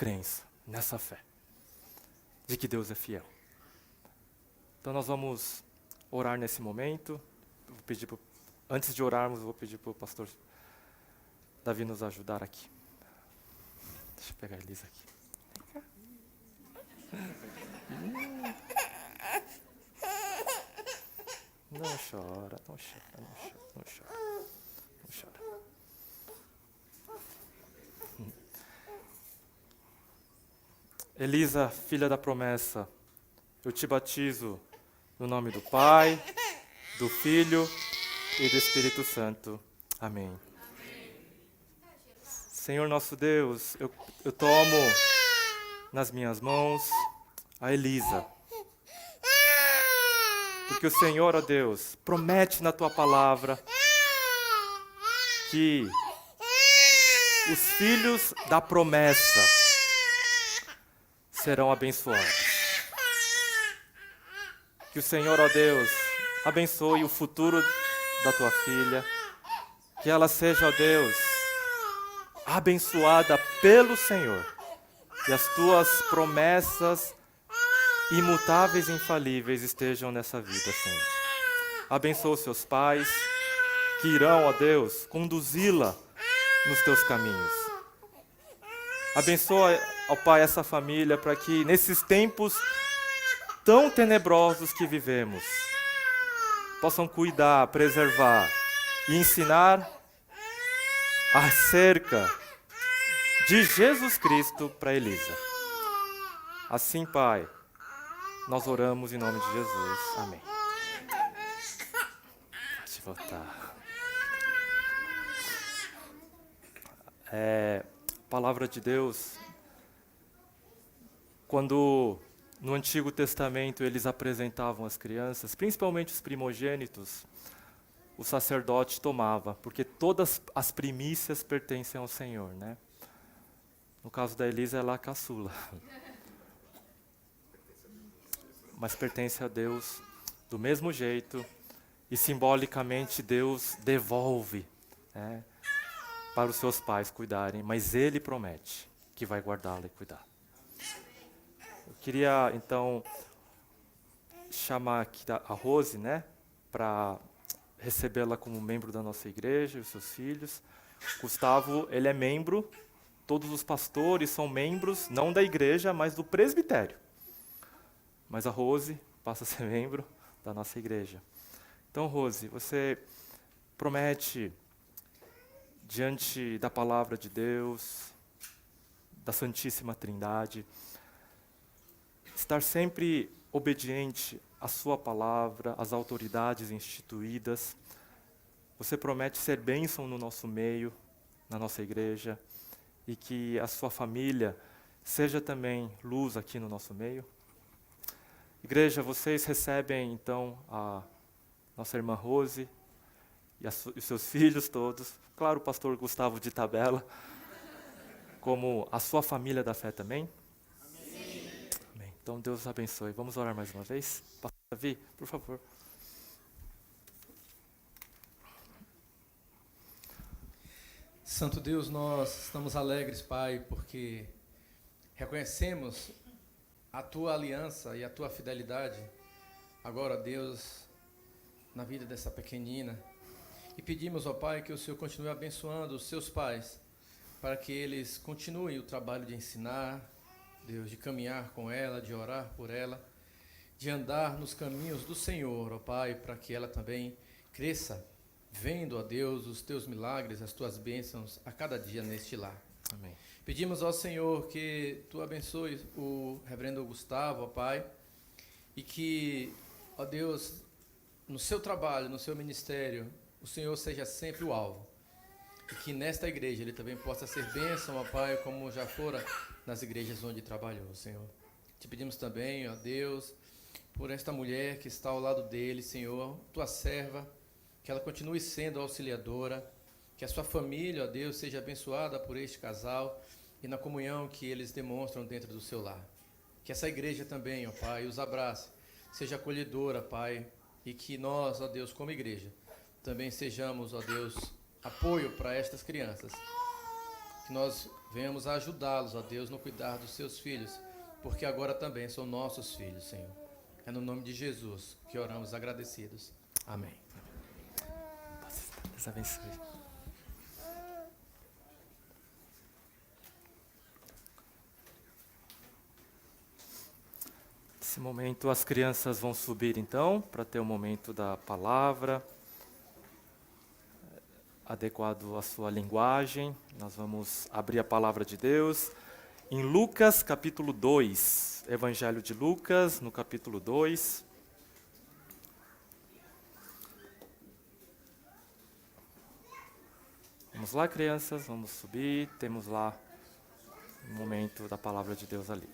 crença, nessa fé, de que Deus é fiel. Então nós vamos orar nesse momento. Vou pedir antes de orarmos, eu vou pedir para o pastor Davi nos ajudar aqui. Deixa eu pegar a Elisa aqui. Não chora, não chora, não chora, não chora, não chora. Elisa, filha da promessa, eu te batizo no nome do Pai, do Filho e do Espírito Santo. Amém. Senhor nosso Deus, eu tomo nas minhas mãos a Elisa. Porque o Senhor, ó Deus, promete na Tua palavra que os filhos da promessa serão abençoados. Que o Senhor, ó Deus, abençoe o futuro da Tua filha. Que ela seja, ó Deus, abençoada pelo Senhor. E as Tuas promessas imutáveis e infalíveis estejam nessa vida, Senhor. Abençoa os seus pais, que irão, ó Deus, conduzi-la nos Teus caminhos. Abençoa, ó Pai, essa família, para que nesses tempos tão tenebrosos que vivemos, possam cuidar, preservar e ensinar acerca de Jesus Cristo para Elisa. Assim, Pai, nós oramos em nome de Jesus. Amém. Deixa eu voltar. Palavra de Deus, quando no Antigo Testamento eles apresentavam as crianças, principalmente os primogênitos, o sacerdote tomava, porque todas as primícias pertencem ao Senhor, né? No caso da Elisa, ela é a caçula. Mas pertence a Deus do mesmo jeito, e simbolicamente Deus devolve, né, para os seus pais cuidarem, mas Ele promete que vai guardá-la e cuidar. Eu queria, então, chamar aqui a Rose, né, para recebê-la como membro da nossa igreja, e os seus filhos. Gustavo, ele é membro, todos os pastores são membros, não da igreja, mas do presbitério. Mas a Rose passa a ser membro da nossa igreja. Então, Rose, você promete, diante da palavra de Deus, da Santíssima Trindade, estar sempre obediente à sua palavra, às autoridades instituídas. Você promete ser bênção no nosso meio, na nossa igreja, e que a sua família seja também luz aqui no nosso meio. Igreja, vocês recebem então a nossa irmã Rose e os seus filhos todos, claro, o pastor Gustavo de tabela, como a sua família da fé também? Amém. Amém. Então Deus abençoe. Vamos orar mais uma vez? Pastor Davi, por favor. Santo Deus, nós estamos alegres, Pai, porque reconhecemos a Tua aliança e a Tua fidelidade, agora, Deus, na vida dessa pequenina. E pedimos, ó Pai, que o Senhor continue abençoando os seus pais, para que eles continuem o trabalho de ensinar, Deus, de caminhar com ela, de orar por ela, de andar nos caminhos do Senhor, ó Pai, para que ela também cresça, vendo, ó Deus, os Teus milagres, as Tuas bênçãos a cada dia neste lar. Amém. Pedimos ao Senhor que Tu abençoe o reverendo Gustavo, ó Pai, e que, ó Deus, no seu trabalho, no seu ministério, o Senhor seja sempre o alvo. E que nesta igreja ele também possa ser bênção, ó Pai, como já fora nas igrejas onde trabalhou, Senhor. Te pedimos também, ó Deus, por esta mulher que está ao lado dele, Senhor, Tua serva, que ela continue sendo auxiliadora, que a sua família, ó Deus, seja abençoada por este casal e na comunhão que eles demonstram dentro do seu lar. Que essa igreja também, ó Pai, os abrace, seja acolhedora, Pai, e que nós, ó Deus, como igreja, também sejamos, ó Deus, apoio para estas crianças. que nós venhamos a ajudá-los, ó Deus, no cuidar dos seus filhos, porque agora também são nossos filhos, Senhor. É no nome de Jesus que oramos agradecidos. Amém. Deus abençoe. Nesse momento as crianças vão subir então, para ter o momento da palavra, adequado à sua linguagem. Nós vamos abrir a palavra de Deus em Lucas capítulo 2, Evangelho de Lucas, no capítulo 2. Vamos lá, crianças, vamos subir, temos lá o momento da palavra de Deus ali.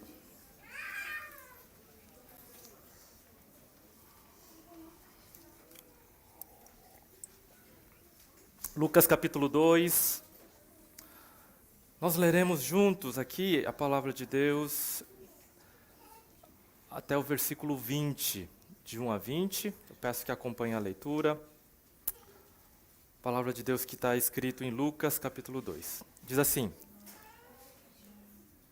Lucas capítulo 2, nós leremos juntos aqui a palavra de Deus até o versículo 20, de 1 a 20. Eu peço que acompanhe a leitura. Palavra de Deus que está escrito em Lucas capítulo 2. Diz assim: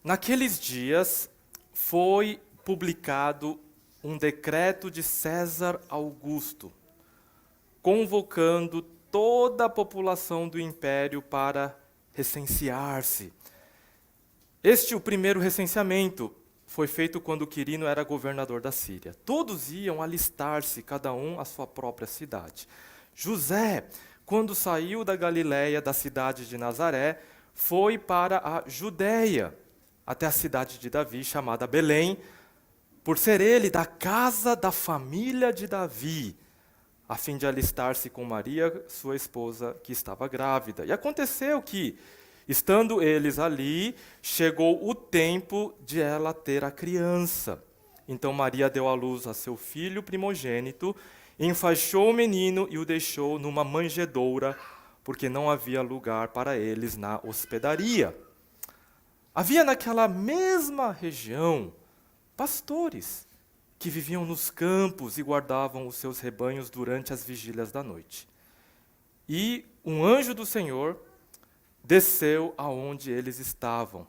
Naqueles dias foi publicado um decreto de César Augusto, convocando toda a população do império para recensear-se. O primeiro recenseamento, foi feito quando Quirino era governador da Síria. Todos iam alistar-se, cada um à sua própria cidade. José, quando saiu da Galiléia, da cidade de Nazaré, foi para a Judéia, até a cidade de Davi, chamada Belém, por ser ele da casa da família de Davi, a fim de alistar-se com Maria, sua esposa, que estava grávida. E aconteceu que, estando eles ali, chegou o tempo de ela ter a criança. Então Maria deu à luz a seu filho primogênito, enfaixou o menino e o deixou numa manjedoura, porque não havia lugar para eles na hospedaria. Havia naquela mesma região pastores que viviam nos campos e guardavam os seus rebanhos durante as vigílias da noite. E um anjo do Senhor desceu aonde eles estavam,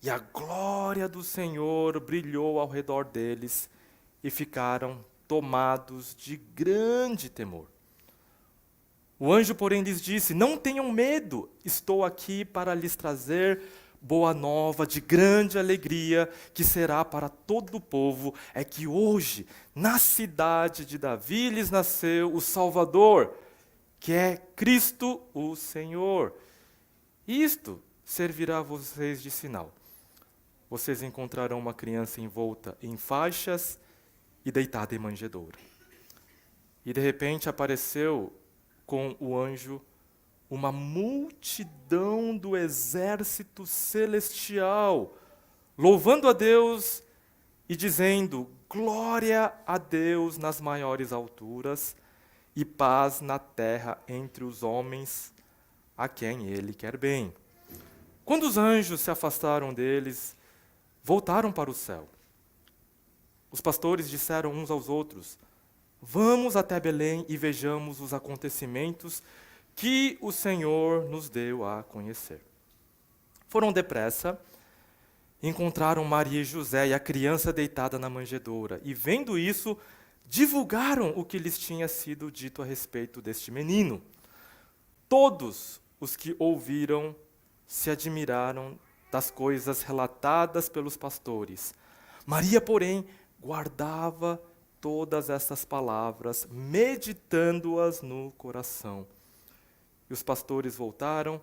e a glória do Senhor brilhou ao redor deles, e ficaram tomados de grande temor. O anjo, porém, lhes disse: Não tenham medo, estou aqui para lhes trazer boa nova de grande alegria, que será para todo o povo. É que hoje, na cidade de Davi, lhes nasceu o Salvador, que é Cristo o Senhor. Isto servirá a vocês de sinal. Vocês encontrarão uma criança envolta em faixas e deitada em manjedoura. E de repente apareceu com o anjo uma multidão do exército celestial, louvando a Deus e dizendo: Glória a Deus nas maiores alturas e paz na terra entre os homens a quem ele quer bem. Quando os anjos se afastaram deles, voltaram para o céu. Os pastores disseram uns aos outros: Vamos até Belém e vejamos os acontecimentos que o Senhor nos deu a conhecer. Foram depressa, encontraram Maria e José e a criança deitada na manjedoura, e vendo isso, divulgaram o que lhes tinha sido dito a respeito deste menino. Todos os que ouviram se admiraram das coisas relatadas pelos pastores. Maria, porém, guardava todas essas palavras, meditando-as no coração. E os pastores voltaram,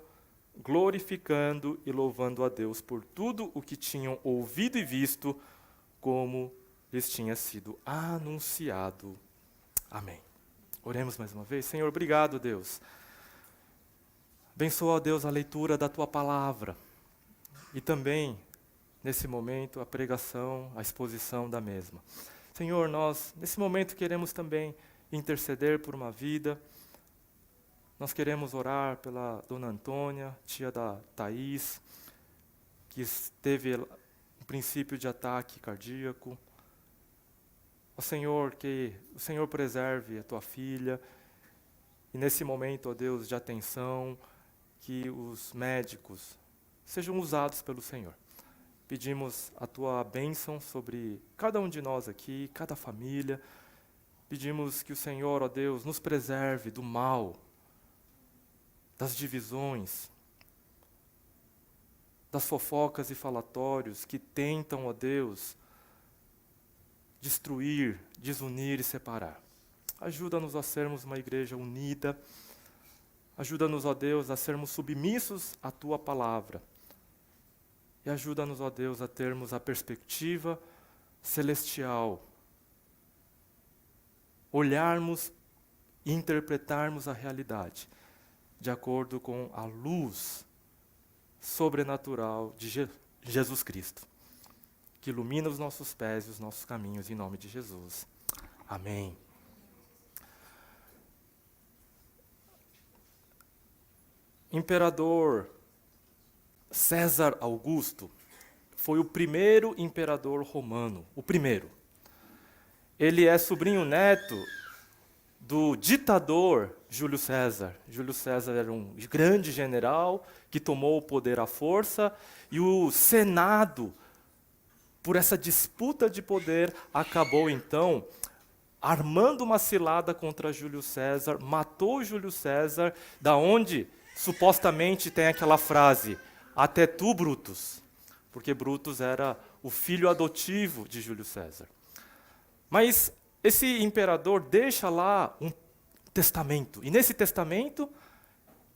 glorificando e louvando a Deus por tudo o que tinham ouvido e visto, como lhes tinha sido anunciado. Amém. Oremos mais uma vez. Senhor, obrigado, Deus. Abençoa, Deus, a leitura da Tua palavra. E também, nesse momento, a pregação, a exposição da mesma. Senhor, nós, nesse momento, queremos também interceder por uma vida. Nós queremos orar pela Dona Antônia, tia da Thaís, que teve um princípio de ataque cardíaco. Ó Senhor, que o Senhor preserve a Tua filha. E nesse momento, ó Deus, de atenção, que os médicos sejam usados pelo Senhor. Pedimos a tua bênção sobre cada um de nós aqui, cada família. Pedimos que o Senhor, ó Deus, nos preserve do mal, das divisões, das fofocas e falatórios que tentam, ó Deus, destruir, desunir e separar. Ajuda-nos a sermos uma igreja unida. Ajuda-nos, ó Deus, a sermos submissos à tua palavra. E ajuda-nos, ó Deus, a termos a perspectiva celestial. Olharmos e interpretarmos a realidade de acordo com a luz sobrenatural de Jesus Cristo, que ilumina os nossos pés e os nossos caminhos, em nome de Jesus. Amém. Imperador César Augusto foi o primeiro imperador romano, o primeiro. Ele é sobrinho-neto do ditador Júlio César. Júlio César era um grande general que tomou o poder à força, e o Senado, por essa disputa de poder, acabou então armando uma cilada contra Júlio César, matou Júlio César, da onde supostamente tem aquela frase: até tu, Brutus, porque Brutus era o filho adotivo de Júlio César. Mas esse imperador deixa lá um testamento, e nesse testamento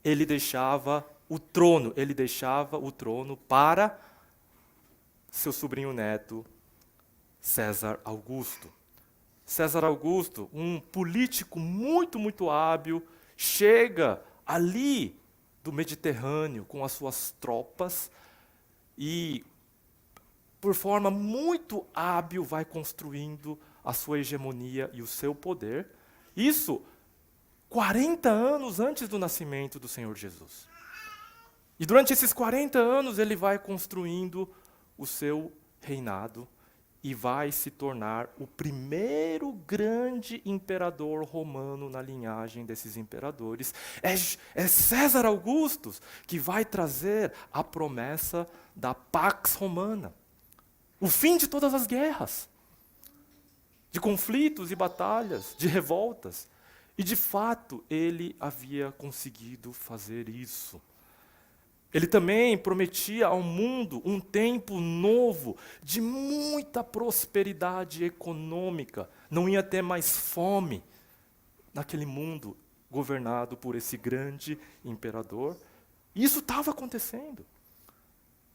ele deixava o trono para seu sobrinho neto, César Augusto. César Augusto, um político muito, muito hábil, chega ali do Mediterrâneo com as suas tropas e, por forma muito hábil, vai construindo a sua hegemonia e o seu poder. Isso 40 anos antes do nascimento do Senhor Jesus. E durante esses 40 anos ele vai construindo o seu reinado e vai se tornar o primeiro grande imperador romano na linhagem desses imperadores. É César Augusto que vai trazer a promessa da Pax Romana, o fim de todas as guerras, de conflitos e batalhas, de revoltas. E de fato ele havia conseguido fazer isso. Ele também prometia ao mundo um tempo novo, de muita prosperidade econômica. Não ia ter mais fome naquele mundo governado por esse grande imperador. E isso estava acontecendo.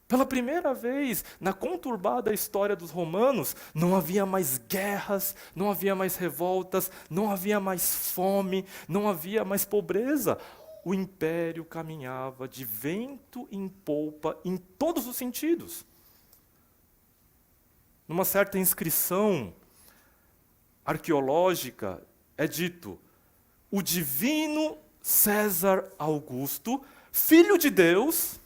Pela primeira vez na conturbada história dos romanos, não havia mais guerras, não havia mais revoltas, não havia mais fome, não havia mais pobreza. O império caminhava de vento em polpa em todos os sentidos. Numa certa inscrição arqueológica é dito: o divino César Augusto, filho de Deus,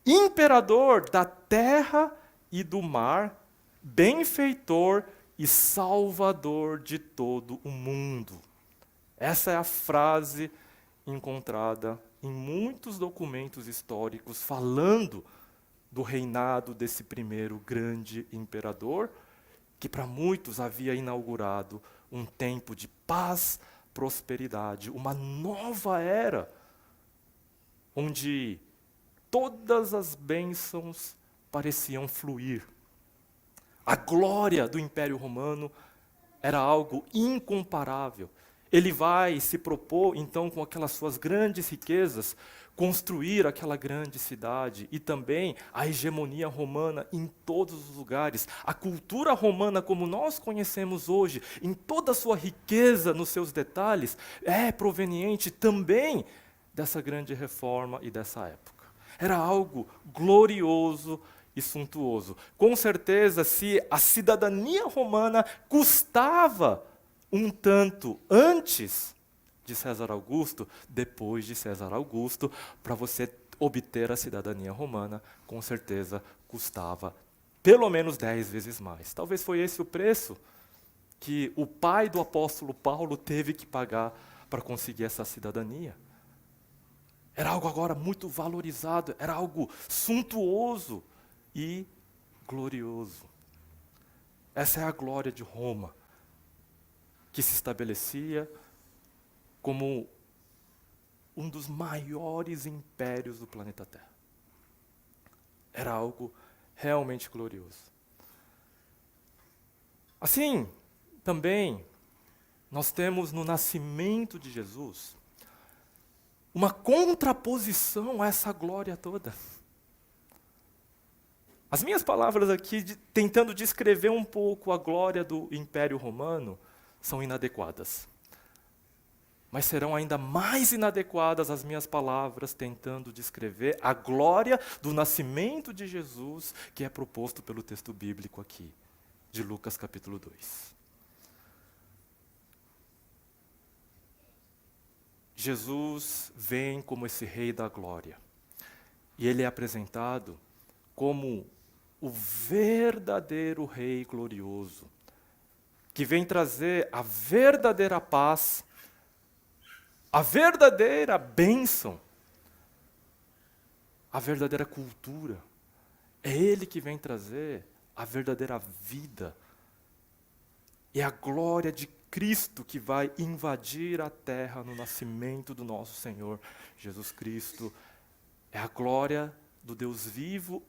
imperador da terra e do mar, benfeitor e salvador de todo o mundo. Essa é a frase encontrada em muitos documentos históricos falando do reinado desse primeiro grande imperador, que para muitos havia inaugurado um tempo de paz, prosperidade, uma nova era, onde todas as bênçãos pareciam fluir. A glória do Império Romano era algo incomparável. Ele vai se propor, então, com aquelas suas grandes riquezas, construir aquela grande cidade e também a hegemonia romana em todos os lugares. A cultura romana, como nós conhecemos hoje, em toda a sua riqueza, nos seus detalhes, é proveniente também dessa grande reforma e dessa época. Era algo glorioso e suntuoso. Com certeza, se a cidadania romana custava um tanto antes de César Augusto, depois de César Augusto, para você obter a cidadania romana, com certeza custava pelo menos 10 vezes mais. Talvez foi esse o preço que o pai do apóstolo Paulo teve que pagar para conseguir essa cidadania. Era algo agora muito valorizado, era algo suntuoso e glorioso. Essa é a glória de Roma, que se estabelecia como um dos maiores impérios do planeta Terra. Era algo realmente glorioso. Assim, também, nós temos no nascimento de Jesus uma contraposição a essa glória toda. As minhas palavras aqui, tentando descrever um pouco a glória do Império Romano, são inadequadas. Mas serão ainda mais inadequadas as minhas palavras tentando descrever a glória do nascimento de Jesus, que é proposto pelo texto bíblico aqui, de Lucas capítulo 2. Jesus vem como esse Rei da Glória. E ele é apresentado como o verdadeiro Rei glorioso, que vem trazer a verdadeira paz, a verdadeira bênção, a verdadeira cultura. É Ele que vem trazer a verdadeira vida. É a glória de Cristo que vai invadir a terra no nascimento do nosso Senhor Jesus Cristo. É a glória do Deus vivo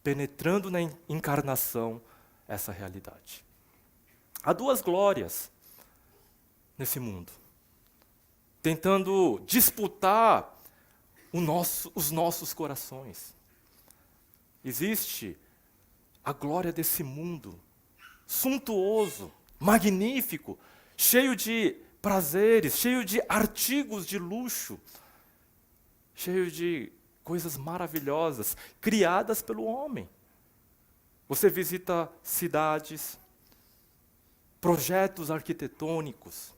penetrando na encarnação essa realidade. Há duas glórias nesse mundo, tentando disputar os nossos corações. Existe a glória desse mundo, suntuoso, magnífico, cheio de prazeres, cheio de artigos de luxo, cheio de coisas maravilhosas, criadas pelo homem. Você visita cidades, projetos arquitetônicos,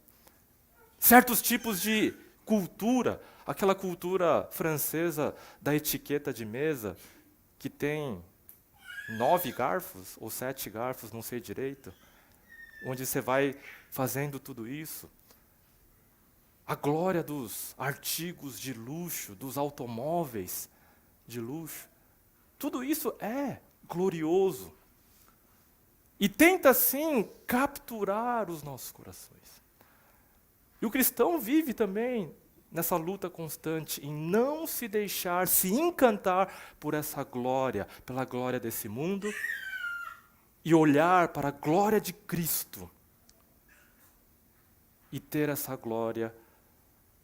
certos tipos de cultura, aquela cultura francesa da etiqueta de mesa, que tem 9 garfos ou 7 garfos, não sei direito, onde você vai fazendo tudo isso. A glória dos artigos de luxo, dos automóveis de luxo, tudo isso é glorioso. E tenta, sim, capturar os nossos corações. E o cristão vive também nessa luta constante em não se deixar se encantar por essa glória, pela glória desse mundo, e olhar para a glória de Cristo e ter essa glória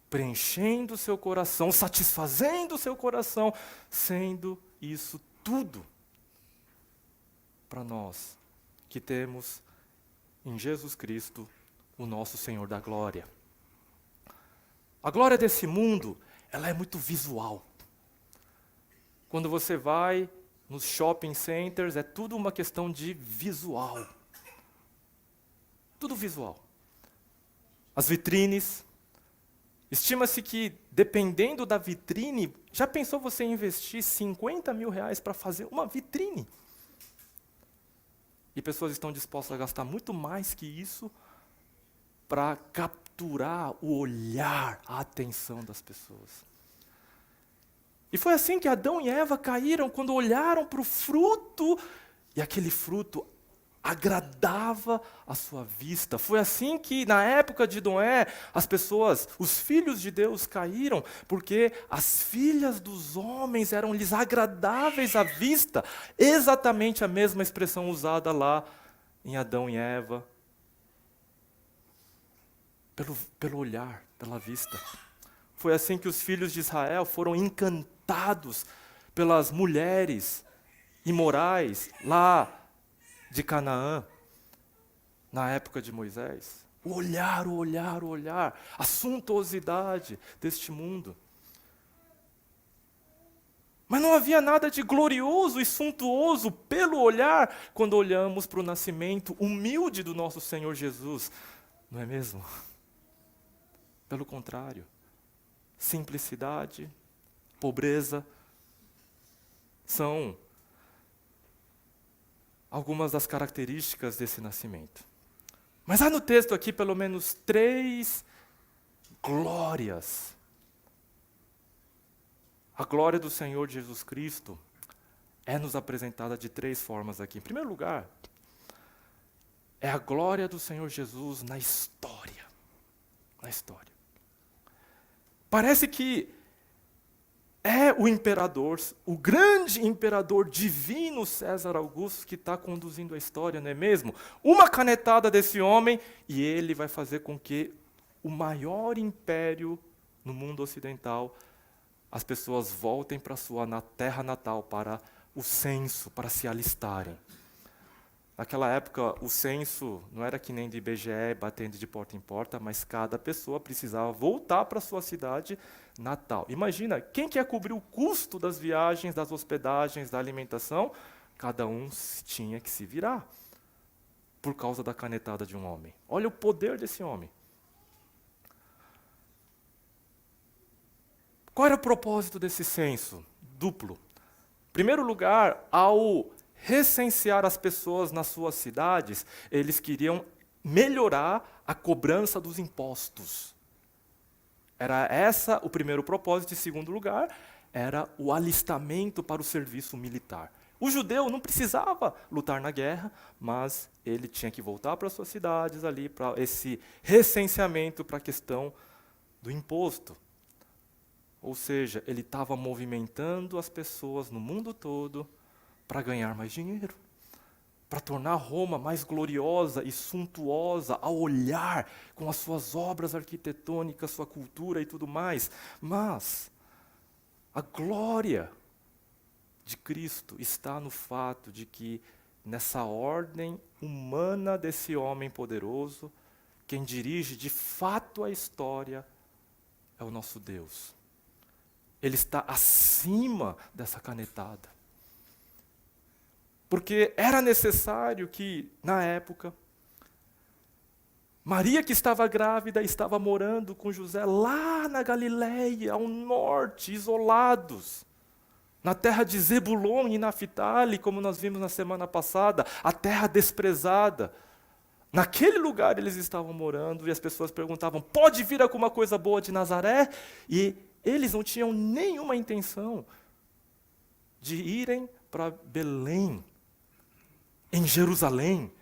preenchendo o seu coração, satisfazendo o seu coração, sendo isso tudo para nós que temos em Jesus Cristo o nosso Senhor da glória. A glória desse mundo, ela é muito visual. Quando você vai nos shopping centers, é tudo uma questão de visual. Tudo visual. As vitrines. Estima-se que, dependendo da vitrine, já pensou você investir 50 mil reais para fazer uma vitrine? E pessoas estão dispostas a gastar muito mais que isso para capturar o olhar, a atenção das pessoas. E foi assim que Adão e Eva caíram quando olharam para o fruto, e aquele fruto agradava a sua vista. Foi assim que, na época de Noé, as pessoas, os filhos de Deus caíram, porque as filhas dos homens eram-lhes agradáveis à vista. Exatamente a mesma expressão usada lá em Adão e Eva. Pelo olhar, pela vista. Foi assim que os filhos de Israel foram encantados pelas mulheres imorais lá de Canaã, na época de Moisés. O olhar, a suntuosidade deste mundo. Mas não havia nada de glorioso e suntuoso pelo olhar quando olhamos para o nascimento humilde do nosso Senhor Jesus, não é mesmo? Pelo contrário, simplicidade, pobreza, são algumas das características desse nascimento. Mas há no texto aqui pelo menos 3 glórias A glória do Senhor Jesus Cristo é nos apresentada de 3 formas aqui. Em primeiro lugar, é a glória do Senhor Jesus na história. Na história. Parece que é o imperador, o grande imperador divino César Augusto que está conduzindo a história, não é mesmo? Uma canetada desse homem e ele vai fazer com que o maior império no mundo ocidental, as pessoas voltem para sua terra natal, para o censo, para se alistarem. Naquela época, o censo não era que nem de IBGE, batendo de porta em porta, mas cada pessoa precisava voltar para sua cidade natal. Imagina, quem quer cobrir o custo das viagens, das hospedagens, da alimentação? Cada um tinha que se virar, por causa da canetada de um homem. Olha o poder desse homem. Qual era o propósito desse censo? Duplo. Em primeiro lugar, ao recensear as pessoas nas suas cidades, eles queriam melhorar a cobrança dos impostos. Era essa o primeiro propósito. Em segundo lugar, era o alistamento para o serviço militar. O judeu não precisava lutar na guerra, mas ele tinha que voltar para suas cidades ali, para esse recenseamento, para a questão do imposto. Ou seja, ele estava movimentando as pessoas no mundo todo para ganhar mais dinheiro, para tornar Roma mais gloriosa e suntuosa ao olhar com as suas obras arquitetônicas, sua cultura e tudo mais. Mas a glória de Cristo está no fato de que, nessa ordem humana desse homem poderoso, quem dirige de fato a história é o nosso Deus. Ele está acima dessa canetada. Porque era necessário que, na época, Maria, que estava grávida, estava morando com José lá na Galileia, ao norte, isolados, na terra de Zebulon e Naftali, como nós vimos na semana passada, a terra desprezada. Naquele lugar eles estavam morando e as pessoas perguntavam: pode vir alguma coisa boa de Nazaré? E eles não tinham nenhuma intenção de irem para Belém, em Jerusalém,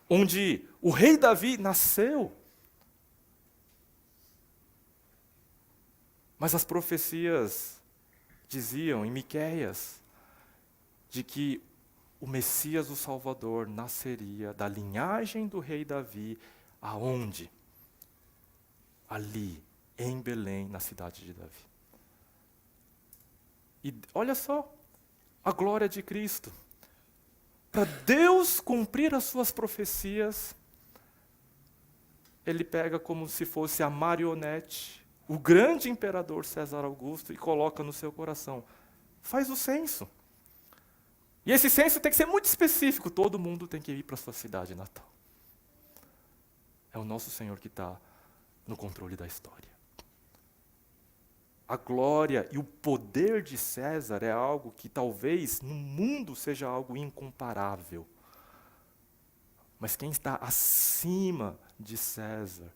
onde o rei Davi nasceu. Mas as profecias diziam em Miqueias de que o Messias, o Salvador, nasceria da linhagem do rei Davi, aonde? Ali, em Belém, na cidade de Davi. E olha só, a glória de Cristo. Para Deus cumprir as suas profecias, ele pega como se fosse a marionete, o grande imperador César Augusto, e coloca no seu coração: faz o censo. E esse censo tem que ser muito específico, todo mundo tem que ir para a sua cidade natal. É o nosso Senhor que está no controle da história. A glória e o poder de César é algo que talvez no mundo seja algo incomparável. Mas quem está acima de César,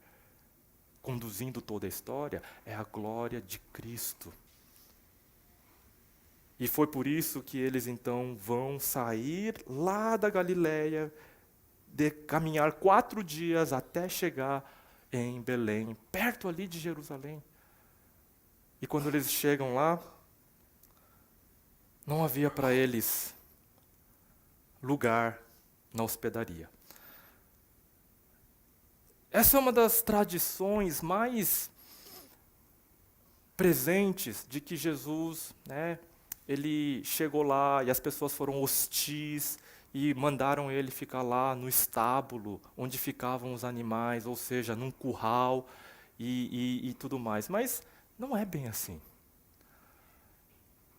conduzindo toda a história, é a glória de Cristo. E foi por isso que eles então vão sair lá da Galileia, de caminhar 4 dias até chegar em Belém, perto ali de Jerusalém. E quando eles chegam lá, não havia para eles lugar na hospedaria. Essa é uma das tradições mais presentes de que Jesus, ele chegou lá e as pessoas foram hostis e mandaram ele ficar lá no estábulo onde ficavam os animais, ou seja, num curral e tudo mais. Mas não é bem assim.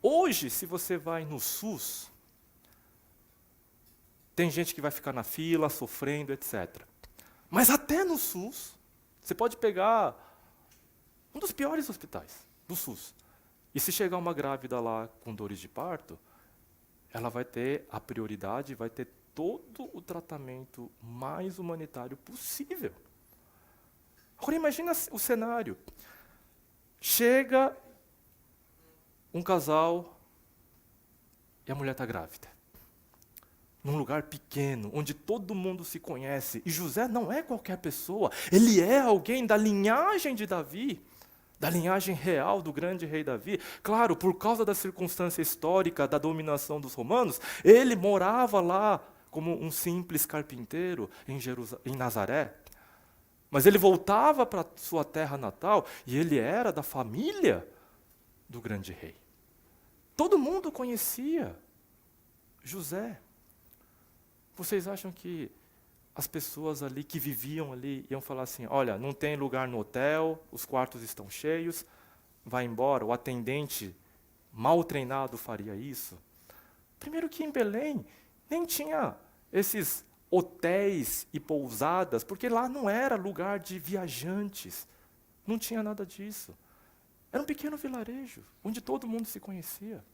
Hoje, se você vai no SUS, tem gente que vai ficar na fila, sofrendo, etc. Mas até no SUS, você pode pegar um dos piores hospitais do SUS. E se chegar uma grávida lá com dores de parto, ela vai ter a prioridade, vai ter todo o tratamento mais humanitário possível. Agora imagina o cenário. Chega um casal e a mulher está grávida. Num lugar pequeno, onde todo mundo se conhece. E José não é qualquer pessoa, ele é alguém da linhagem de Davi, da linhagem real do grande rei Davi. Claro, por causa da circunstância histórica da dominação dos romanos, ele morava lá como um simples carpinteiro em Nazaré. Mas ele voltava para sua terra natal e ele era da família do grande rei. Todo mundo conhecia José. Vocês acham que as pessoas ali que viviam ali iam falar assim, olha, não tem lugar no hotel, os quartos estão cheios, vai embora? O atendente mal treinado faria isso? Primeiro que em Belém nem tinha esses hotéis e pousadas, porque lá não era lugar de viajantes, não tinha nada disso. Era um pequeno vilarejo, onde todo mundo se conhecia.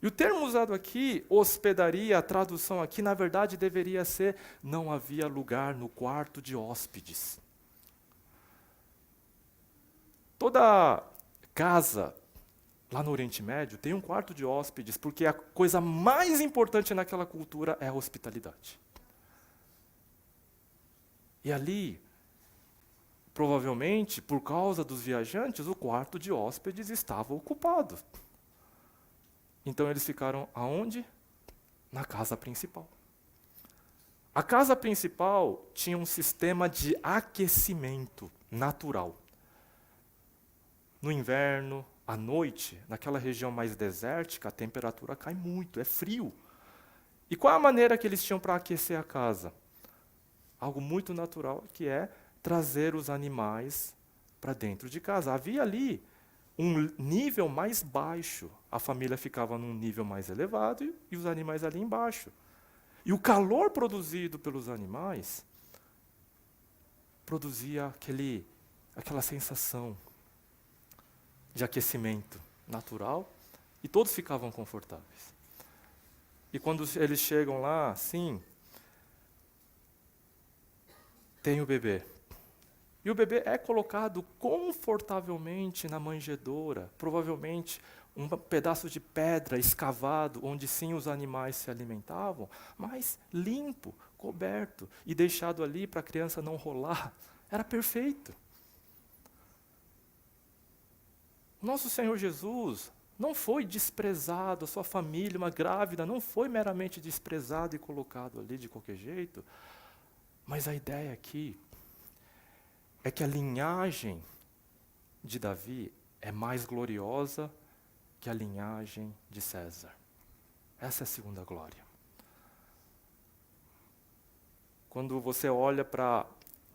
E o termo usado aqui, hospedaria, a tradução aqui, na verdade, deveria ser não havia lugar no quarto de hóspedes. Toda casa lá no Oriente Médio tem um quarto de hóspedes, porque a coisa mais importante naquela cultura é a hospitalidade. E ali, provavelmente, por causa dos viajantes, o quarto de hóspedes estava ocupado. Então eles ficaram aonde? Na casa principal. A casa principal tinha um sistema de aquecimento natural. No inverno, à noite, naquela região mais desértica, a temperatura cai muito, é frio. E qual a maneira que eles tinham para aquecer a casa? Algo muito natural, que é trazer os animais para dentro de casa. Havia ali um nível mais baixo. A família ficava num nível mais elevado e os animais ali embaixo. E o calor produzido pelos animais produzia aquela sensação de aquecimento natural e todos ficavam confortáveis. E quando eles chegam lá, sim, tem o bebê. E o bebê é colocado confortavelmente na manjedoura, provavelmente um pedaço de pedra escavado, onde sim os animais se alimentavam, mas limpo, coberto e deixado ali para a criança não rolar. Era perfeito. Nosso Senhor Jesus não foi desprezado, a sua família, uma grávida, não foi meramente desprezado e colocado ali de qualquer jeito, mas a ideia aqui é que a linhagem de Davi é mais gloriosa que a linhagem de César. Essa é a segunda glória. Quando você olha para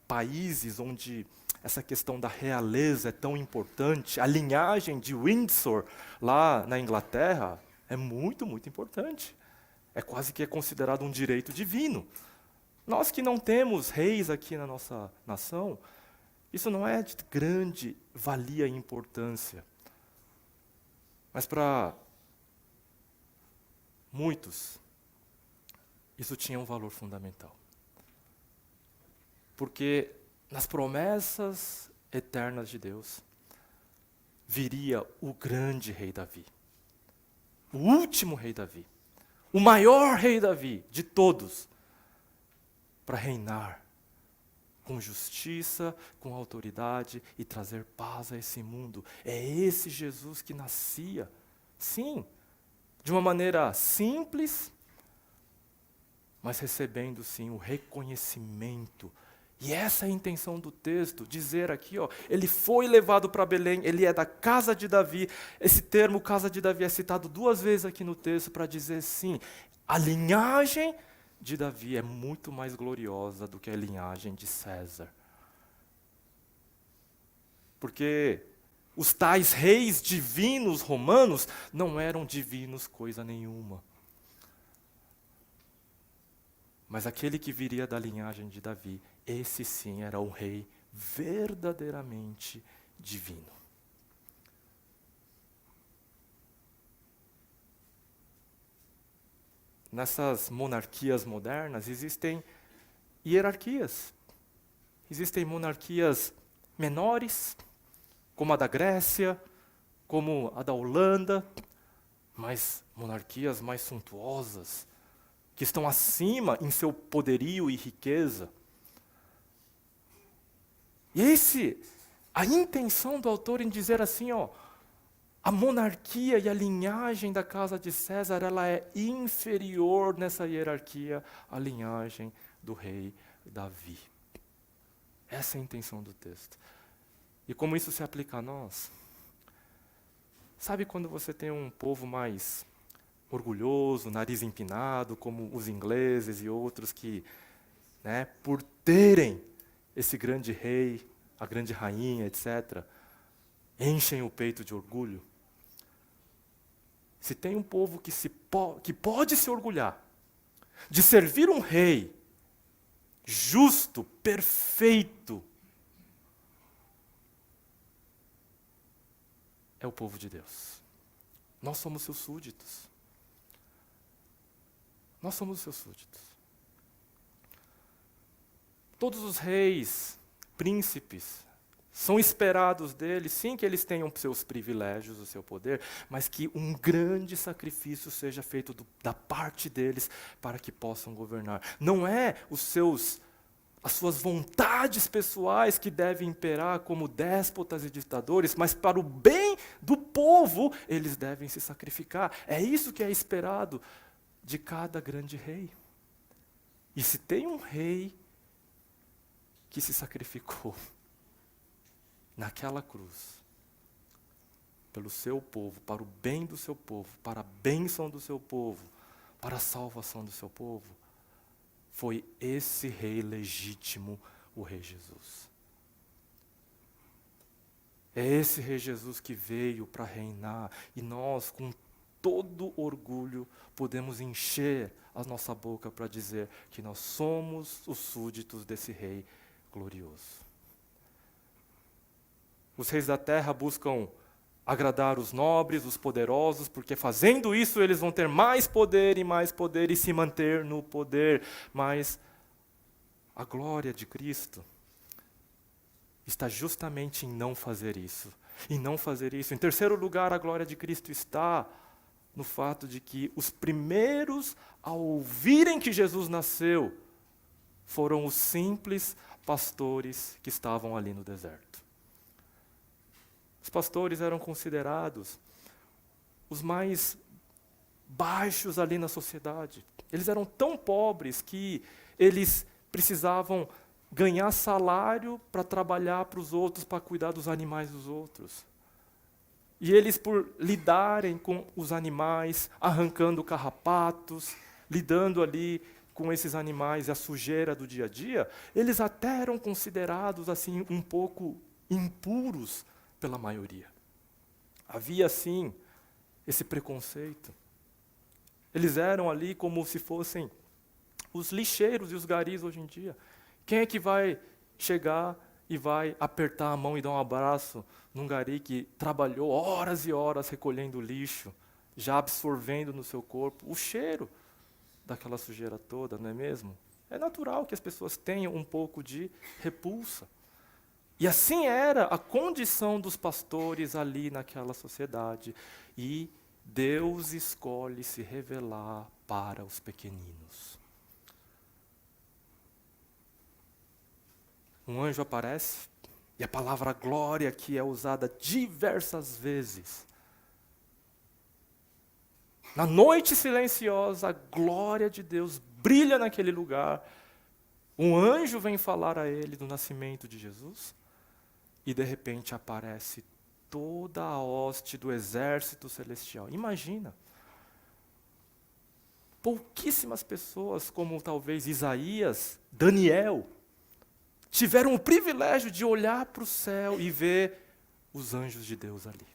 países onde essa questão da realeza é tão importante, a linhagem de Windsor, lá na Inglaterra, é muito, muito importante. É quase que é considerado um direito divino. Nós que não temos reis aqui na nossa nação, isso não é de grande valia e importância. Mas para muitos, isso tinha um valor fundamental. Porque nas promessas eternas de Deus, viria o grande rei Davi. O último rei Davi. O maior rei Davi de todos, para reinar com justiça, com autoridade e trazer paz a esse mundo. É esse Jesus que nascia, sim, de uma maneira simples, mas recebendo sim o reconhecimento. E essa é a intenção do texto, dizer aqui, ele foi levado para Belém, ele é da casa de Davi. Esse termo casa de Davi é citado 2 vezes aqui no texto para dizer sim, a linhagem de Davi é muito mais gloriosa do que a linhagem de César. Porque os tais reis divinos romanos não eram divinos coisa nenhuma. Mas aquele que viria da linhagem de Davi, esse sim era um rei verdadeiramente divino. Nessas monarquias modernas existem hierarquias. Existem monarquias menores, como a da Grécia, como a da Holanda, mas monarquias mais suntuosas, que estão acima em seu poderio e riqueza. E a intenção do autor em dizer assim, a monarquia e a linhagem da casa de César, ela é inferior nessa hierarquia à linhagem do rei Davi. Essa é a intenção do texto. E como isso se aplica a nós? Sabe quando você tem um povo mais orgulhoso, nariz empinado, como os ingleses e outros que, por terem esse grande rei, a grande rainha, etc., enchem o peito de orgulho? Se tem um povo que pode se orgulhar de servir um rei justo, perfeito, é o povo de Deus. Nós somos seus súditos. Nós somos seus súditos. Todos os reis, príncipes, são esperados deles, sim, que eles tenham seus privilégios, o seu poder, mas que um grande sacrifício seja feito da parte deles para que possam governar. Não é as suas vontades pessoais que devem imperar como déspotas e ditadores, mas para o bem do povo, eles devem se sacrificar. É isso que é esperado de cada grande rei. E se tem um rei que se sacrificou naquela cruz, pelo seu povo, para o bem do seu povo, para a bênção do seu povo, para a salvação do seu povo, foi esse rei legítimo, o rei Jesus. É esse rei Jesus que veio para reinar, e nós, com todo orgulho, podemos encher a nossa boca para dizer que nós somos os súditos desse rei glorioso. Os reis da terra buscam agradar os nobres, os poderosos, porque fazendo isso eles vão ter mais poder e se manter no poder. Mas a glória de Cristo está justamente em não fazer isso. Em não fazer isso. Em terceiro lugar, a glória de Cristo está no fato de que os primeiros a ouvirem que Jesus nasceu foram os simples pastores que estavam ali no deserto. Os pastores eram considerados os mais baixos ali na sociedade. Eles eram tão pobres que eles precisavam ganhar salário para trabalhar para os outros, para cuidar dos animais dos outros. E eles, por lidarem com os animais, arrancando carrapatos, lidando ali com esses animais e a sujeira do dia a dia, eles até eram considerados assim um pouco impuros pela maioria. Havia, assim, esse preconceito. Eles eram ali como se fossem os lixeiros e os garis hoje em dia. Quem é que vai chegar e vai apertar a mão e dar um abraço num gari que trabalhou horas e horas recolhendo lixo, já absorvendo no seu corpo o cheiro daquela sujeira toda, não é mesmo? É natural que as pessoas tenham um pouco de repulsa. E assim era a condição dos pastores ali naquela sociedade. E Deus escolhe se revelar para os pequeninos. Um anjo aparece, e a palavra glória aqui é usada diversas vezes. Na noite silenciosa, a glória de Deus brilha naquele lugar. Um anjo vem falar a ele do nascimento de Jesus. E de repente aparece toda a hoste do exército celestial. Imagina. Pouquíssimas pessoas, como talvez Isaías, Daniel, tiveram o privilégio de olhar para o céu e ver os anjos de Deus ali.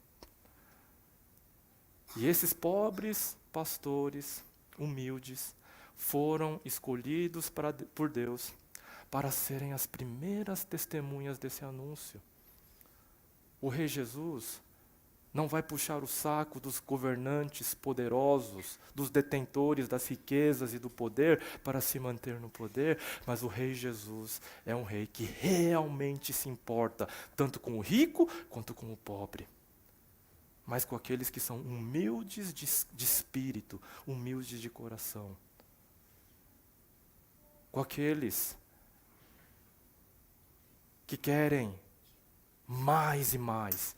E esses pobres pastores, humildes, foram escolhidos por Deus para serem as primeiras testemunhas desse anúncio. O rei Jesus não vai puxar o saco dos governantes poderosos, dos detentores das riquezas e do poder para se manter no poder, mas o rei Jesus é um rei que realmente se importa, tanto com o rico quanto com o pobre. mas com aqueles que são humildes de espírito, humildes de coração. Com aqueles que querem mais e mais.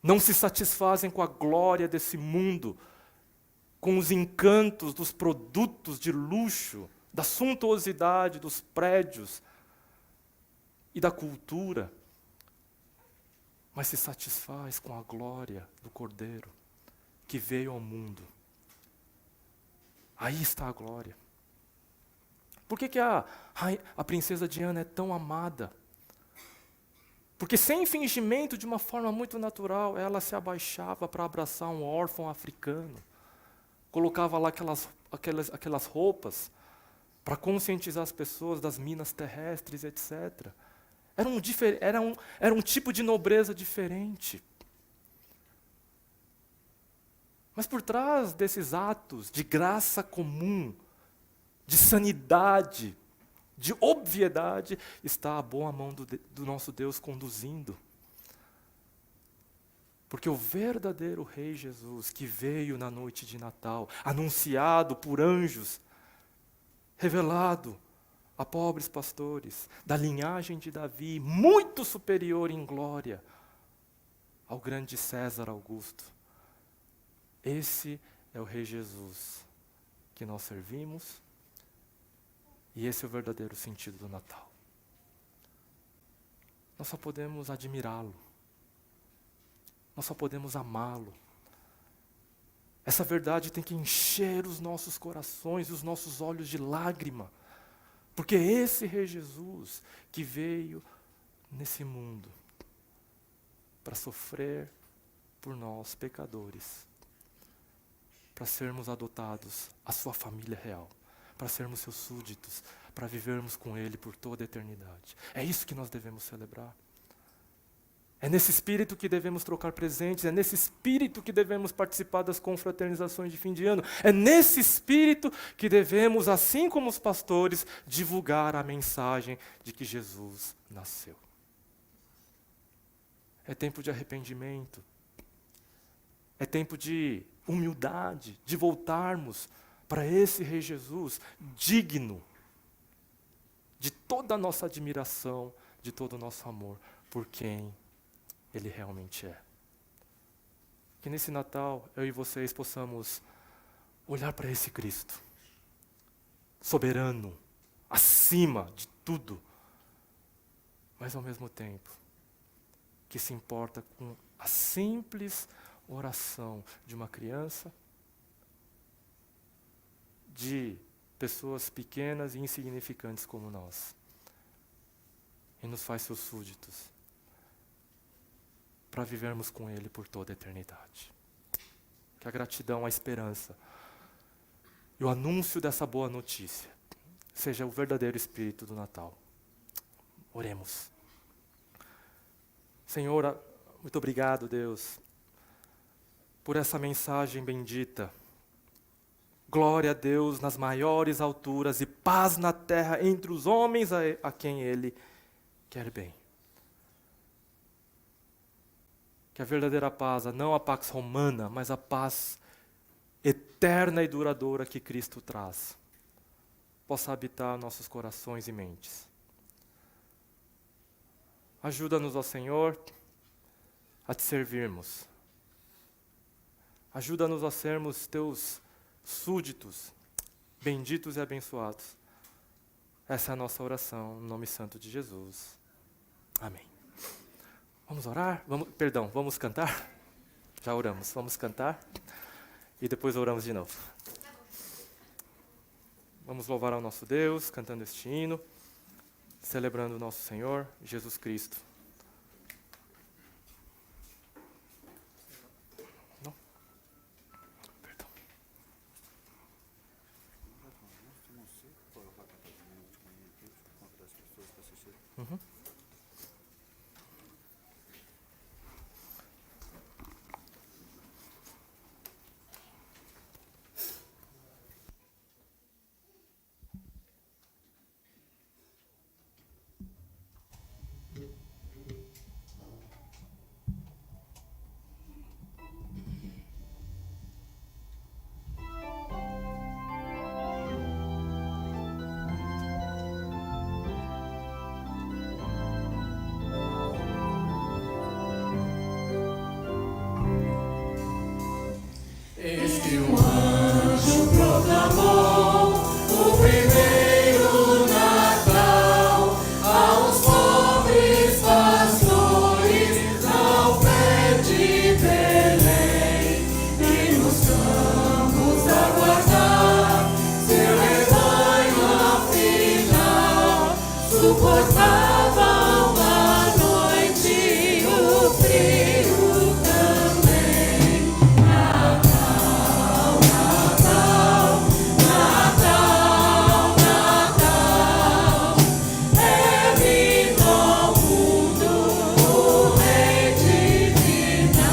Não se satisfazem com a glória desse mundo, com os encantos dos produtos de luxo, da suntuosidade dos prédios e da cultura, mas se satisfaz com a glória do Cordeiro que veio ao mundo. Aí está a glória. Por que a princesa Diana é tão amada? Porque sem fingimento, de uma forma muito natural, ela se abaixava para abraçar um órfão africano. Colocava lá aquelas roupas para conscientizar as pessoas das minas terrestres, etc. Era um tipo de nobreza diferente. Mas por trás desses atos de graça comum, de sanidade, de obviedade, está a boa mão do nosso Deus conduzindo. Porque o verdadeiro Rei Jesus, que veio na noite de Natal, anunciado por anjos, revelado a pobres pastores, da linhagem de Davi, muito superior em glória ao grande César Augusto. Esse é o Rei Jesus que nós servimos, e esse é o verdadeiro sentido do Natal. Nós só podemos admirá-lo. Nós só podemos amá-lo. Essa verdade tem que encher os nossos corações, os nossos olhos de lágrima. Porque é esse Rei Jesus que veio nesse mundo para sofrer por nós, pecadores, para sermos adotados à sua família real, para sermos seus súditos, para vivermos com Ele por toda a eternidade. É isso que nós devemos celebrar. É nesse espírito que devemos trocar presentes, é nesse espírito que devemos participar das confraternizações de fim de ano, é nesse espírito que devemos, assim como os pastores, divulgar a mensagem de que Jesus nasceu. É tempo de arrependimento, é tempo de humildade, de voltarmos para esse Rei Jesus, digno de toda a nossa admiração, de todo o nosso amor, por quem Ele realmente é. Que nesse Natal, eu e vocês possamos olhar para esse Cristo, soberano, acima de tudo, mas ao mesmo tempo, que se importa com a simples oração de uma criança, de pessoas pequenas e insignificantes como nós, e nos faz seus súditos, para vivermos com Ele por toda a eternidade. Que a gratidão, a esperança e o anúncio dessa boa notícia seja o verdadeiro espírito do Natal. Oremos. Senhor, muito obrigado, Deus, por essa mensagem bendita. Glória a Deus nas maiores alturas e paz na terra entre os homens a quem Ele quer bem. Que a verdadeira paz, não a pax romana, mas a paz eterna e duradoura que Cristo traz, possa habitar nossos corações e mentes. Ajuda-nos, ó Senhor, a te servirmos. Ajuda-nos a sermos teus súditos, benditos e abençoados. Essa é a nossa oração, no nome santo de Jesus. Amém. Vamos orar? Vamos cantar? Já oramos, vamos cantar e depois oramos de novo. Vamos louvar ao nosso Deus, cantando este hino, celebrando o nosso Senhor, Jesus Cristo. Não? Perdão. Uhum. que um anjo proclamou o primeiro Natal aos pobres pastores ao pé de Belém, e nos campos aguardar seu rebanho afinal suportava uma noite e o frio também. Natal, Natal, Natal, Natal, é vindo ao mundo o Rei divino.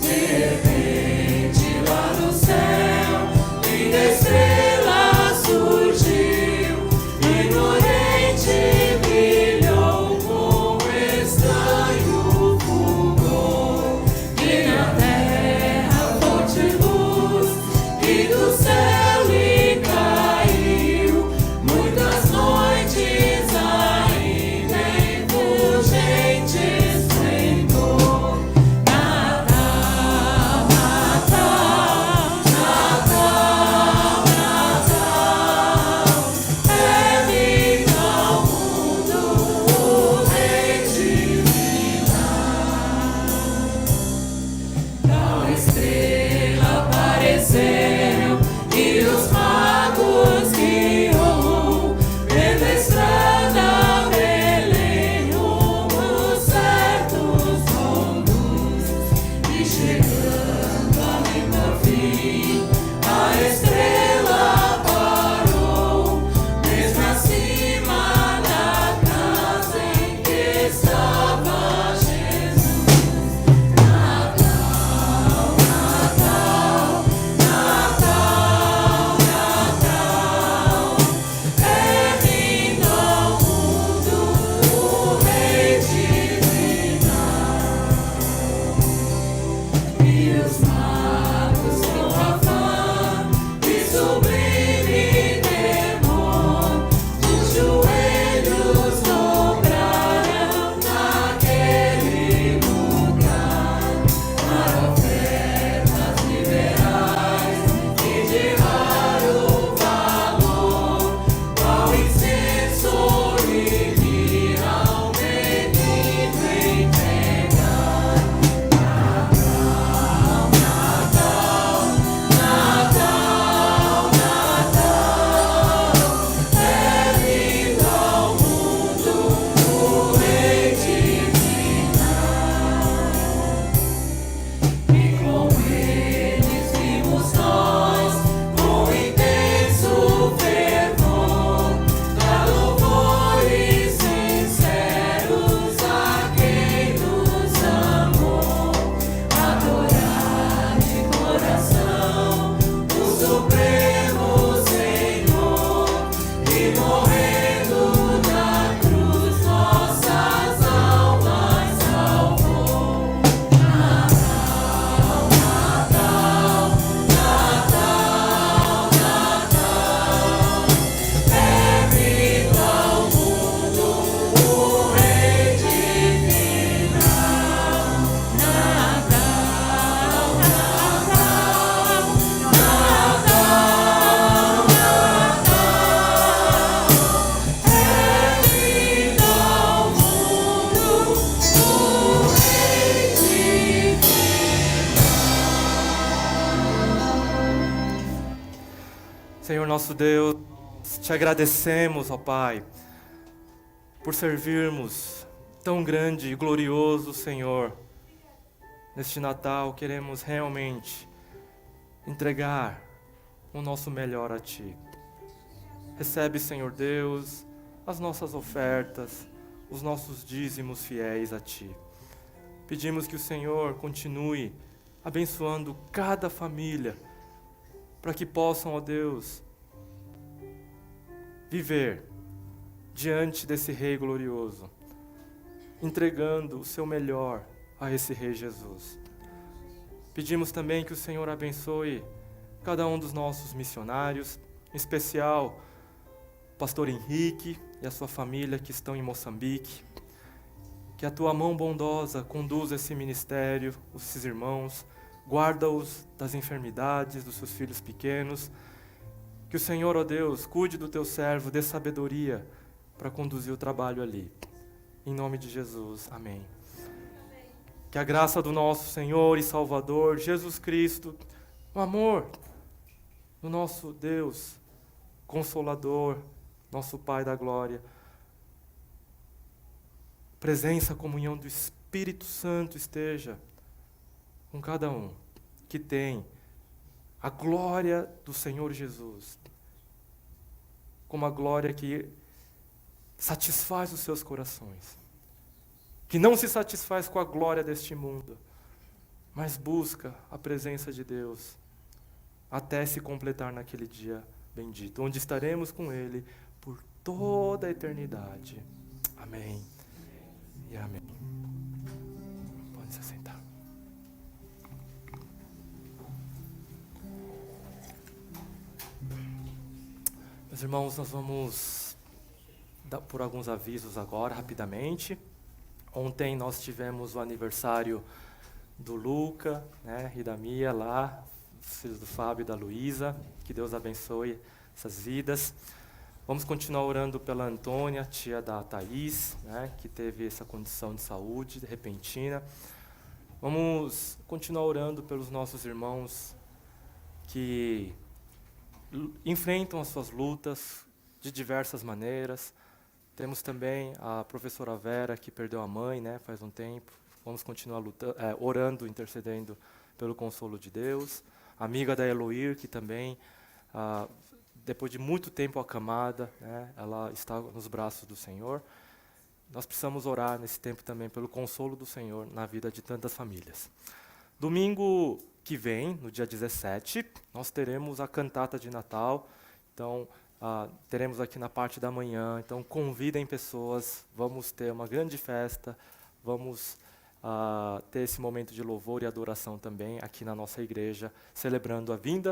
De repente lá no céu, linda estrela surgiu, e no oriente brilhou com estranho fulgor, e na terra fonte luz, e do céu lhe caiu muitas noites ainda em fulgente esplendor. Natal, Natal, Natal, Natal, é vindo ao mundo o Rei divino. Tal estrela apareceu e os magos guiou pela estrada Belém rumo certos conduz, e chegando ali por fim a estrela parou, mesmo acima da casa em que estava Jesus. Natal, Natal, Natal, Natal, é vindo ao mundo o Rei divino. E os magos com afã e sublime temor, os joelhos dobraram naquele lugar, para ofertas liberais e de raro valor, qual incenso lhe viram menino entregar. Natal, Natal, Natal, é vindo ao mundo o Rei divino. E com eles vimos nós, com intenso fervor, dar louvores sinceros a quem nos amou, adorar de coração o Supremo Senhor, e morrendo na cruz nossas almas salvou. Natal, Natal, Natal, Natal, é vindo ao mundo o Rei divino. Natal, Natal, Natal, Natal, é vindo ao mundo o Rei divino. Senhor nosso Deus, te agradecemos, ó Pai, por servirmos tão grande e glorioso, Senhor. Neste Natal queremos realmente entregar o nosso melhor a Ti. Recebe, Senhor Deus, as nossas ofertas, os nossos dízimos fiéis a Ti. Pedimos que o Senhor continue abençoando cada família, para que possam, ó Deus, viver diante desse Rei glorioso, entregando o seu melhor a esse Rei Jesus. Pedimos também que o Senhor abençoe cada um dos nossos missionários, em especial o pastor Henrique e a sua família que estão em Moçambique. Que a tua mão bondosa conduza esse ministério, esses irmãos, guarda-os das enfermidades dos seus filhos pequenos. Que o Senhor, ó Deus, cuide do teu servo, dê sabedoria para conduzir o trabalho ali. Em nome de Jesus, amém. Que a graça do nosso Senhor e Salvador, Jesus Cristo, o amor do nosso Deus, Consolador, nosso Pai da glória, presença, comunhão do Espírito Santo esteja com cada um que tem a glória do Senhor Jesus, como a glória que satisfaz os seus corações, que não se satisfaz com a glória deste mundo, mas busca a presença de Deus até se completar naquele dia bendito, onde estaremos com Ele por toda a eternidade. Amém e amém. Pode se sentar. Meus irmãos, nós vamos dar por alguns avisos agora, rapidamente. Ontem nós tivemos o aniversário do Luca, né, e da Mia lá, os filhos do Fábio e da Luísa. Que Deus abençoe essas vidas. Vamos continuar orando pela Antônia, tia da Thaís, né, que teve essa condição de saúde repentina. Vamos continuar orando pelos nossos irmãos que enfrentam as suas lutas de diversas maneiras. Temos também a professora Vera, que perdeu a mãe, né, faz um tempo. Vamos continuar orando, intercedendo pelo consolo de Deus. A amiga da Eloir, que também, depois de muito tempo acamada, né, ela está nos braços do Senhor. Nós precisamos orar nesse tempo também pelo consolo do Senhor na vida de tantas famílias. Domingo que vem, no dia 17, nós teremos a cantata de Natal. Então, teremos aqui na parte da manhã. Então, convidem pessoas, vamos ter uma grande festa, vamos ter esse momento de louvor e adoração também aqui na nossa igreja, celebrando a vinda